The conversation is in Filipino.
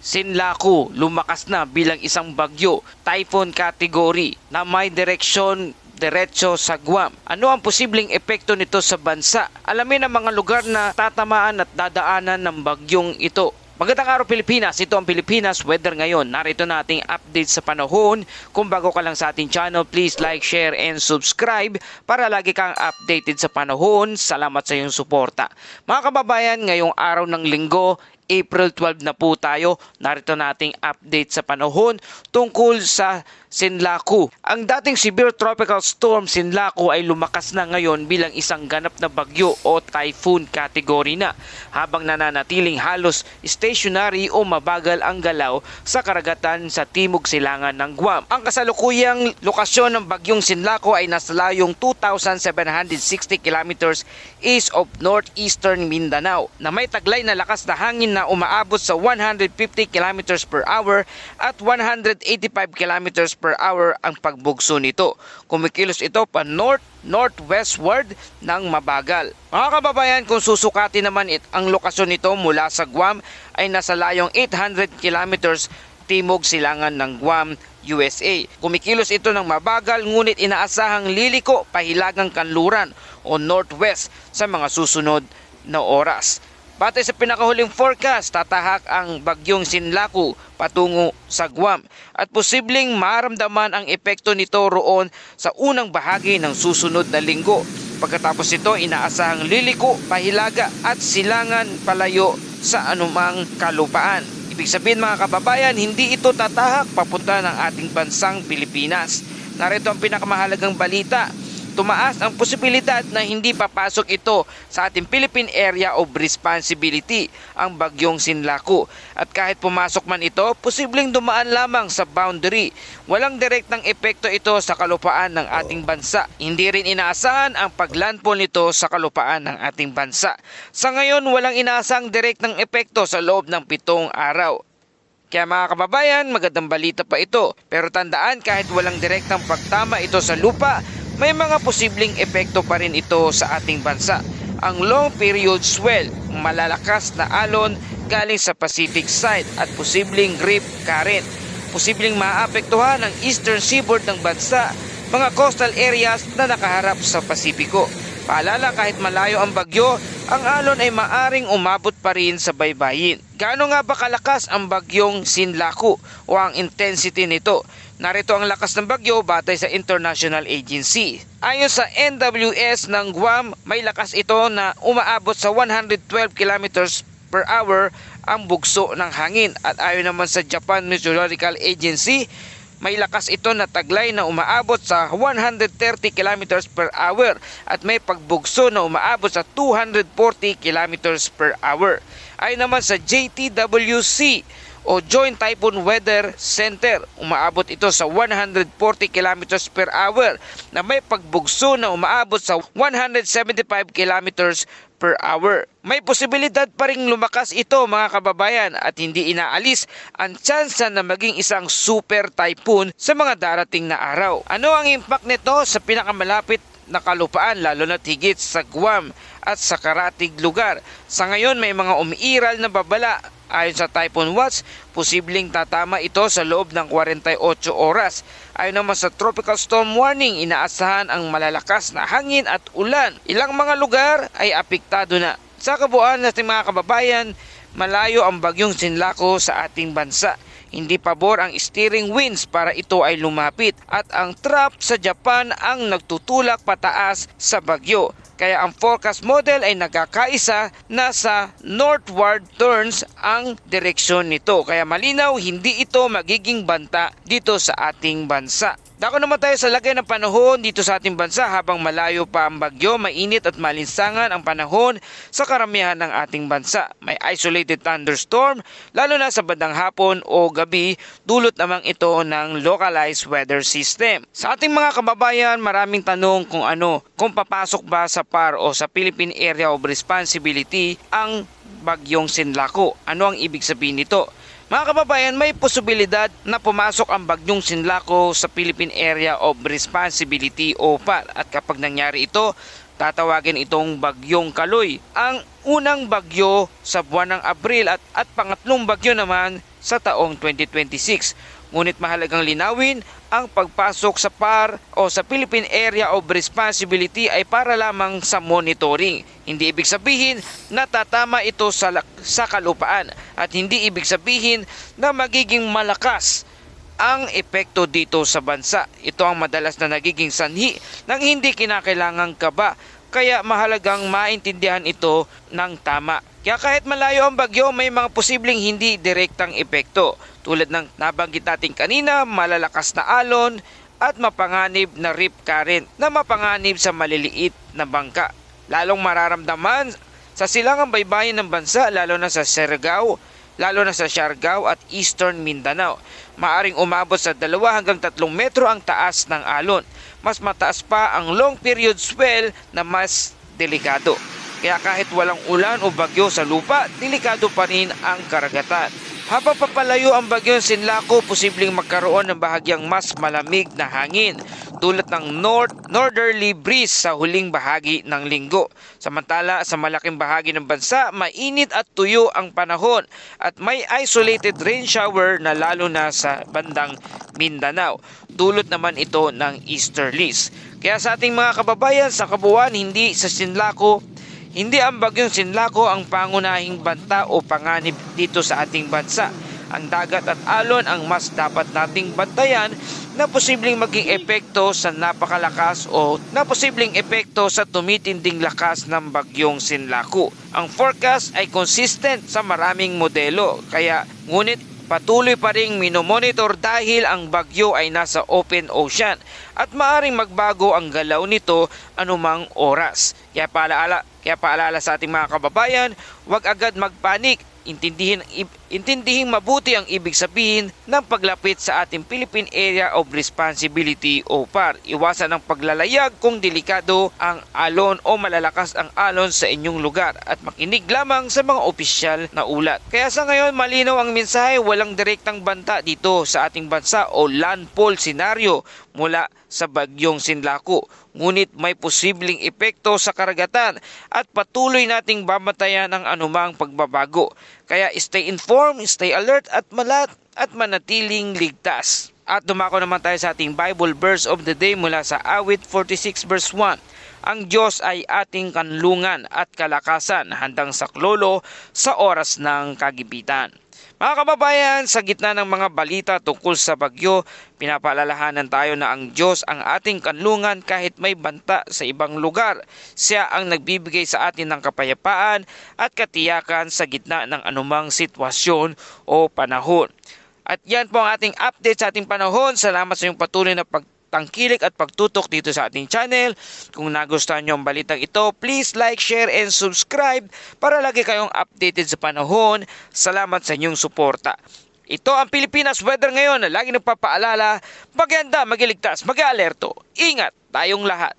Sinlaku lumakas na bilang isang bagyo, typhoon category na may direksyon diretso sa Guam. Ano ang posibleng epekto nito sa bansa? Alamin ang mga lugar na tatamaan at dadaanan ng bagyong ito. Magandang araw Pilipinas, ito ang Pilipinas Weather ngayon. Narito na ating update sa panahon. Kung bago ka lang sa ating channel, please like, share, and subscribe para lagi kang updated sa panahon. Salamat sa iyong suporta. Mga kababayan, ngayong araw ng linggo, April 12 na po tayo. Narito nating update sa panahon tungkol sa Sinlaku. Ang dating severe tropical storm Sinlaku ay lumakas na ngayon bilang isang ganap na bagyo o typhoon category na, habang nananatiling halos stationary o mabagal ang galaw sa karagatan sa timog silangan ng Guam. Ang kasalukuyang lokasyon ng bagyong Sinlaku ay nasa layong 2,760 kilometers east of northeastern Mindanao na may taglay na lakas na hangin na umaabot sa 150 kilometers per hour at 185 kilometers per hour ang pagbugso nito. Kumikilos ito pa north-northwestward ng mabagal. Mga kababayan, kung susukatin naman ang lokasyon nito mula sa Guam ay nasa layong 800 kilometers timog silangan ng Guam, USA. Kumikilos ito ng mabagal ngunit inaasahang liliko pahilagang kanluran o northwest sa mga susunod na oras. Batay sa pinakahuling forecast, tatahak ang bagyong Sinlaku patungo sa Guam at posibleng maramdaman ang epekto nito roon sa unang bahagi ng susunod na linggo. Pagkatapos ito, inaasahang liliko, pahilaga at silangan palayo sa anumang kalupaan. Ibig sabihin mga kababayan, hindi ito tatahak papunta ng ating bansang Pilipinas. Narito ang pinakamahalagang balita. Tumaas ang posibilidad na hindi papasok ito sa ating Philippine Area of Responsibility, ang bagyong Sinlaku. At kahit pumasok man ito, posibleng dumaan lamang sa boundary. Walang direktang epekto ito sa kalupaan ng ating bansa. Hindi rin inaasahan ang paglandfall nito sa kalupaan ng ating bansa. Sa ngayon, walang inaasahang direktang epekto sa loob ng 7 araw. Kaya mga kababayan, magandang balita pa ito. Pero tandaan, kahit walang direktang pagtama ito sa lupa, may mga posibleng epekto pa rin ito sa ating bansa. Ang long period swell, malalakas na alon galing sa Pacific side at posibleng rip current. Posibleng maapektuhan ang eastern seaboard ng bansa, mga coastal areas na nakaharap sa Pasipiko. Paalala, kahit malayo ang bagyo, ang alon ay maaring umabot pa rin sa baybayin. Gaano nga ba kalakas ang bagyong Sinlaku o ang intensity nito? Narito ang lakas ng bagyo batay sa International Agency. Ayon sa NWS ng Guam, may lakas ito na umaabot sa 112 kilometers per hour ang bugso ng hangin. At ayon naman sa Japan Meteorological Agency, may lakas ito na taglay na umaabot sa 130 kilometers per hour at may pagbugso na umaabot sa 240 kilometers per hour. Ayon naman sa JTWC o Joint Typhoon Weather Center, umaabot ito sa 140 kilometers per hour na may pagbugso na umaabot sa 175 kilometers per hour. May posibilidad pa ring lumakas ito mga kababayan at hindi inaalis ang tsansa na maging isang super typhoon sa mga darating na araw. Ano ang impact nito sa pinakamalapit na kalupaan lalo na higit sa Guam at sa karatig lugar? Sa ngayon may mga umiiral na babala. Ayon sa Typhoon Watch, posibleng tatama ito sa loob ng 48 oras. Ayon naman sa Tropical Storm Warning, inaasahan ang malalakas na hangin at ulan. Ilang mga lugar ay apektado na. Sa kabuuan natin mga kababayan, malayo ang bagyong Sinlaku sa ating bansa. Hindi pabor ang steering winds para ito ay lumapit at ang trap sa Japan ang nagtutulak pataas sa bagyo. Kaya ang forecast model ay nagkakaisa na sa northward turns ang direksyon nito. Kaya malinaw, hindi ito magiging banta dito sa ating bansa. Dako naman tayo sa lagay ng panahon dito sa ating bansa. Habang malayo pa ang bagyo, mainit at malinsangan ang panahon sa karamihan ng ating bansa. May isolated thunderstorm lalo na sa bandang hapon o gabi, dulot namang ito ng localized weather system. Sa ating mga kababayan, maraming tanong kung papasok ba sa PAR o sa Philippine Area of Responsibility ang bagyong Sinlaku. Ano ang ibig sabihin nito? Mga kababayan, may posibilidad na pumasok ang bagyong Sinlaku sa Philippine Area of Responsibility o PAR. At kapag nangyari ito, tatawagin itong bagyong Kaloy. Ang unang bagyo sa buwan ng Abril at pangatlong bagyo naman sa taong 2026. Ngunit mahalagang linawin, ang pagpasok sa PAR o sa Philippine Area of Responsibility ay para lamang sa monitoring. Hindi ibig sabihin na tatama ito sa kalupaan at hindi ibig sabihin na magiging malakas ang epekto dito sa bansa. Ito ang madalas na nagiging sanhi ng hindi kinakailangang kaba, kaya mahalagang maintindihan ito ng tama. Kaya kahit malayo ang bagyo, may mga posibleng hindi direktang epekto tulad ng nabanggit natin kanina, malalakas na alon at mapanganib na rip current na mapanganib sa maliliit na bangka. Lalong mararamdaman sa silangang baybayin ng bansa, lalo na sa Siargao at Eastern Mindanao. Maaring umabot sa 2 hanggang 3 metro ang taas ng alon. Mas mataas pa ang long period swell na mas delikado. Kaya kahit walang ulan o bagyo sa lupa, delikado pa rin ang karagatan. Habang papalayo ang bagyong Sinlaco, posibleng magkaroon ng bahagyang mas malamig na hangin tulad ng northerly breeze sa huling bahagi ng linggo. Samantala, sa malaking bahagi ng bansa, mainit at tuyo ang panahon at may isolated rain shower na lalo na sa bandang Mindanao. Dulot naman ito ng easterlies. Kaya sa ating mga kababayan sa kabuuan, hindi ang bagyong Sinlaco ang pangunahing banta o panganib dito sa ating bansa. Ang dagat at alon ang mas dapat nating bantayan na posibleng maging epekto sa napakalakas o na posibleng epekto sa tumitinding lakas ng bagyong Sinlaco. Ang forecast ay consistent sa maraming modelo, ngunit patuloy pa ring minomonitor dahil ang bagyo ay nasa open ocean at maaring magbago ang galaw nito anumang oras. Kaya paalala sa ating mga kababayan, huwag agad magpanik. Intindihin mabuti ang ibig sabihin ng paglapit sa ating Philippine Area of Responsibility o PAR. Iwasan ang paglalayag kung delikado ang alon o malalakas ang alon sa inyong lugar at makinig lamang sa mga opisyal na ulat. Kaya sa ngayon, malinaw ang mensahe, walang direktang banta dito sa ating bansa o landfall scenario mula sa bagyong Sinlaco. Ngunit may posibleng epekto sa karagatan at patuloy nating babatayan ang anumang pagbabago. Kaya stay informed, stay alert at manatiling ligtas. At dumako naman tayo sa ating Bible verse of the day mula sa Awit 46 verse 1. Ang Diyos ay ating kanlungan at kalakasan, handang saklolo sa oras ng kagipitan. Mga kababayan, sa gitna ng mga balita tungkol sa bagyo, pinapaalalahanan tayo na ang Diyos ang ating kanlungan kahit may banta sa ibang lugar. Siya ang nagbibigay sa atin ng kapayapaan at katiyakan sa gitna ng anumang sitwasyon o panahon. At yan po ang ating update sa ating panahon. Salamat sa iyong patuloy na pagtangkilik at pagtutok dito sa ating channel. Kung nagustuhan nyo ang balitang ito, please like, share, and subscribe para lagi kayong updated sa panahon. Salamat sa inyong suporta. Ito ang Pilipinas Weather ngayon na lagi nagpapaalala, maganda, magiligtas, mag-alerto. Ingat tayong lahat.